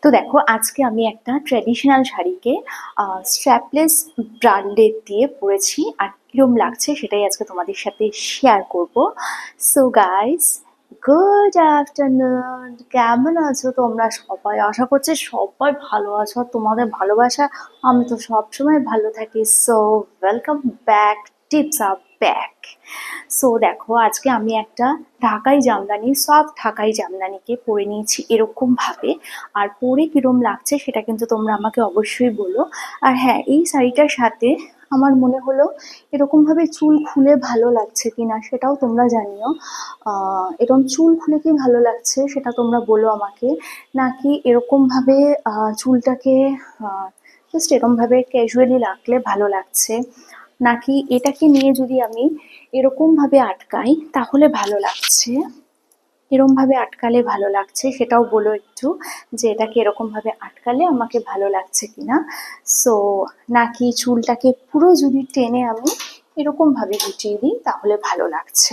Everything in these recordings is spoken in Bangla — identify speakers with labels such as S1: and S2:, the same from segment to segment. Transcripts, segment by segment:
S1: তো দেখো আজকে আমি একটা ট্র্যাডিশনাল শাড়িকে স্ট্র্যাপলেস ব্রান্ডেড দিয়ে পরেছি আর কিরম লাগছে সেটাই আজকে তোমাদের সাথে শেয়ার করব। So guys, good afternoon. কেমন আছো তোমরা সবাই? আশা করছি সবাই ভালো আছো, আর তোমাদের ভালোবাসা আমি তো সবসময় ভালো থাকি। So welcome back, tips up back. So দেখো আজকে আমি একটা ঢাকাই জামদানি, সফট ঢাকাই জামদানিকে পরে নিয়েছি এরকম ভাবে। আর পরে কিরম লাগছে সেটা কিন্তু তোমরা আমাকে অবশ্যই বলো। আর হ্যাঁ, এই শাড়িটার সাথে আমার মনে হলো এরকম ভাবে চুল খুলে ভালো লাগছে কিনা সেটাও তোমরা জানিও। এরকম চুল খুলে কি ভালো লাগছে সেটা তোমরা বলো আমাকে। নাকি এরকম ভাবে চুলটাকে জাস্ট এরকম ভাবে ক্যাজুয়ালি রাখলে ভালো লাগছে, নাকি এটাকে নিয়ে যদি আমি এরকম ভাবে আটকাই তাহলে ভালো লাগছে, এরকম ভাবে আটকালে ভালো লাগছে সেটাও বলো একটু, যে এটাকে এরকম ভাবে আটকালে আমাকে ভালো লাগছে কিনা। সো নাকি চুলটাকে পুরো যদি টেনে আমি এরকম ভাবে গুটিয়ে দিই তাহলে ভালো লাগছে,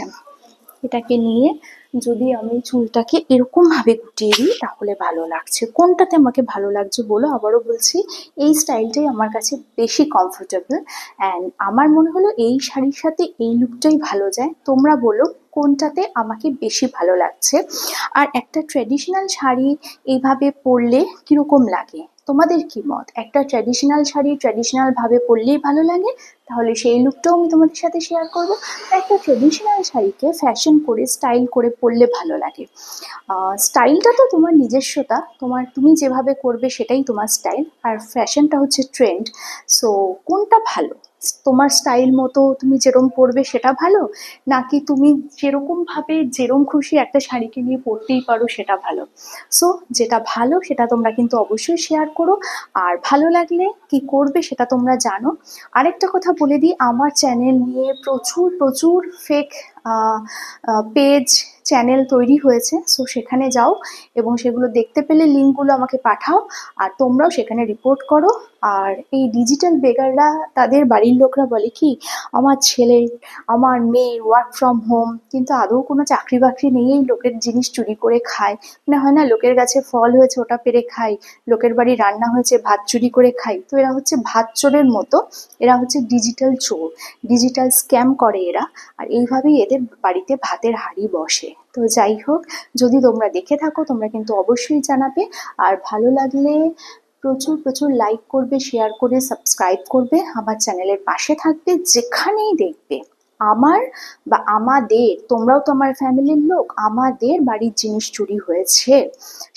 S1: এটাকে নিয়ে যদি আমি চুলটাকে এরকম ভাবে গুটিয়ে দিই তাহলে ভালো লাগছে, কোনটাতে আমাকে ভালো লাগছে বলো। আবারও বলছি, এই স্টাইলটাই আমার কাছে বেশি কমফোর্টেবল অ্যান্ড আমার মনে হলো এই শাড়ির সাথে এই লুকটাই ভালো যায়। তোমরা বলো কোনটাতে আমাকে বেশি ভালো লাগছে, আর একটা ট্র্যাডিশনাল শাড়ি এইভাবে পরলে কিরকম লাগে, তোমাদের কি মত? একটা ট্র্যাডিশনাল শাড়ি ট্র্যাডিশনাল ভাবে পরলেই ভালো লাগে, তাহলে সেই লুকটাও আমি তোমাদের সাথে শেয়ার করবো। একটা ট্রেডিশনাল শাড়িকে ফ্যাশন করে স্টাইল করে পরলে ভালো লাগে। স্টাইলটা তো তোমার নিজস্বতা, তুমি যেভাবে করবে সেটাই তোমার স্টাইল, আর ফ্যাশনটা হচ্ছে ট্রেন্ড। সো কোনটা ভালো? তোমার স্টাইল মতো তুমি যেরম পরবে সেটা ভালো, নাকি তুমি যেরকম ভাবে যেরম খুশি একটা শাড়িকে নিয়ে পরতেই পারো সেটা ভালো? সো যেটা ভালো সেটা তোমরা কিন্তু অবশ্যই শেয়ার করো, আর ভালো লাগলে কি করবে সেটা তোমরা জানো। আরেকটা কথা বলে দিই, আমার চ্যানেল নিয়ে প্রচুর প্রচুর ফেক পেজ চ্যানেল তৈরি হয়েছে। সো সেখানে যাও এবং সেগুলো দেখতে পেলে লিঙ্কগুলো আমাকে পাঠাও, আর তোমরাও সেখানে রিপোর্ট করো। আর এই ডিজিটাল বেগাররা, তাদের বাড়ির লোকরা বলে কি, আমার ছেলে আমার মেয়ে ওয়ার্ক ফ্রম হোম, কিন্তু আদৌ কোনো চাকরি বাকরি নেই, এই লোকের জিনিস চুরি করে খায়। মানে হয় না, লোকের গাছে ফল হয়েছে ওটা পেরে খাই, লোকের বাড়ি রান্না হয়েছে ভাত চুরি করে খাই। তো এরা হচ্ছে ভাত চোরের মতো, এরা হচ্ছে ডিজিটাল চোর, ডিজিটাল স্ক্যাম করে এরা। আর এইভাবেই এদের বাড়িতে ভাতের হাঁড়ি বসে। তো যাই হোক, যদি তোমরা দেখে থাকো তোমরা কিন্তু অবশ্যই জানাবে, আর ভালো লাগলে প্রচুর প্রচুর লাইক করবে, শেয়ার করে সাবস্ক্রাইব করবে, আমার চ্যানেলের পাশে থাকবে। যেখানেই দেখবে আমার বা আমাদের, তোমরাও তো আমার ফ্যামিলির লোক, আমাদের বাড়ির জিনিস চুরি হয়েছে,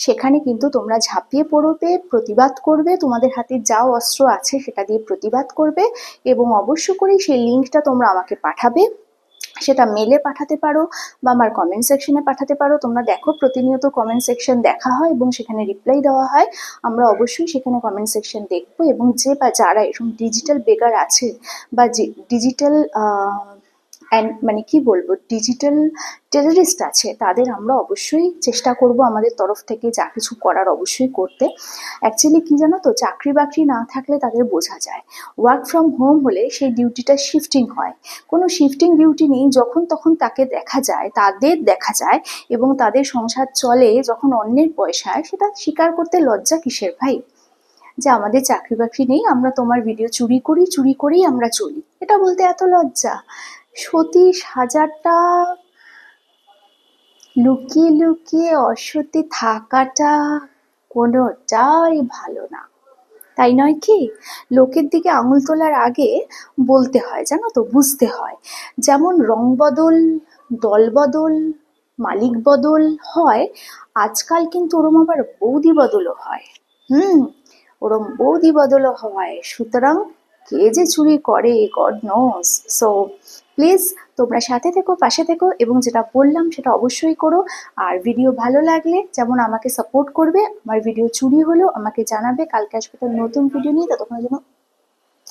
S1: সেখানে কিন্তু তোমরা ঝাঁপিয়ে পড়বে, প্রতিবাদ করবে, তোমাদের হাতে যা অস্ত্র আছে সেটা দিয়ে প্রতিবাদ করবে। এবং অবশ্য করেই সেই লিঙ্কটা তোমরা আমাকে পাঠাবে, সেটা মেলে পাঠাতে পারো বা আমার কমেন্ট সেকশনে পাঠাতে পারো। তোমরা দেখো প্রতিনিয়ত কমেন্ট সেকশন দেখা হয় এবং সেখানে রিপ্লাই দেওয়া হয়, আমরা অবশ্যই সেখানে কমেন্ট সেকশন দেখবো। এবং যে বা যারা এরকম ডিজিটাল বেকার আছে বা ডিজিটাল মানে কি বলবো, ডিজিটাল টেররিস্ট আছে, তাদের আমরা অবশ্যই চেষ্টা করব আমাদের তরফ থেকে যা কিছু করার অবশ্যই করতে। অ্যাকচুয়ালি কি জানো তো, চাকরি বাকরি না থাকলে তাদের বোঝা যায়, ওয়ার্ক ফ্রম হোম হলে সেই ডিউটিটা শিফটিং হয়, কোনো শিফটিং ডিউটি নেই, যখন তখন তাকে দেখা যায়, তাদের দেখা যায় এবং তাদের সংসার চলে যখন অন্যের পয়সায়। সেটা স্বীকার করতে লজ্জা কিসের ভাই, যে আমাদের চাকরি বাকরি নেই, আমরা তোমার ভিডিও চুরি করি, চুরি করেই আমরা চলি, এটা বলতে এত লজ্জা? সতী সাজাটা, লুকিয়ে লুকিয়ে অসতী থাকাটা কোনোটাই ভালো না, তাই নয় কি? লোকের দিকে আঙুল তোলার আগে বলতে হয়, জানো তো, বুঝতে হয়। যেমন রং বদল, দল বদল, মালিক বদল হয়, আজকাল কিন্তু ওরম আবার বৌদি বদলও হয়। হুম, ওরম বৌদি বদলও হয়। সুতরাং কে যে চুরি করে গড নোস। সো প্লিজ তোমরা সাথে থেকো, পাশে থেকো, এবং যেটা বললাম সেটা অবশ্যই করো। আর ভিডিও ভালো লাগলে যেমন আমাকে সাপোর্ট করবে, আমার ভিডিও চুরি হলেও আমাকে জানাবে, কালকে আসবে তার নতুন ভিডিও নিয়ে, ততক্ষণের জন্য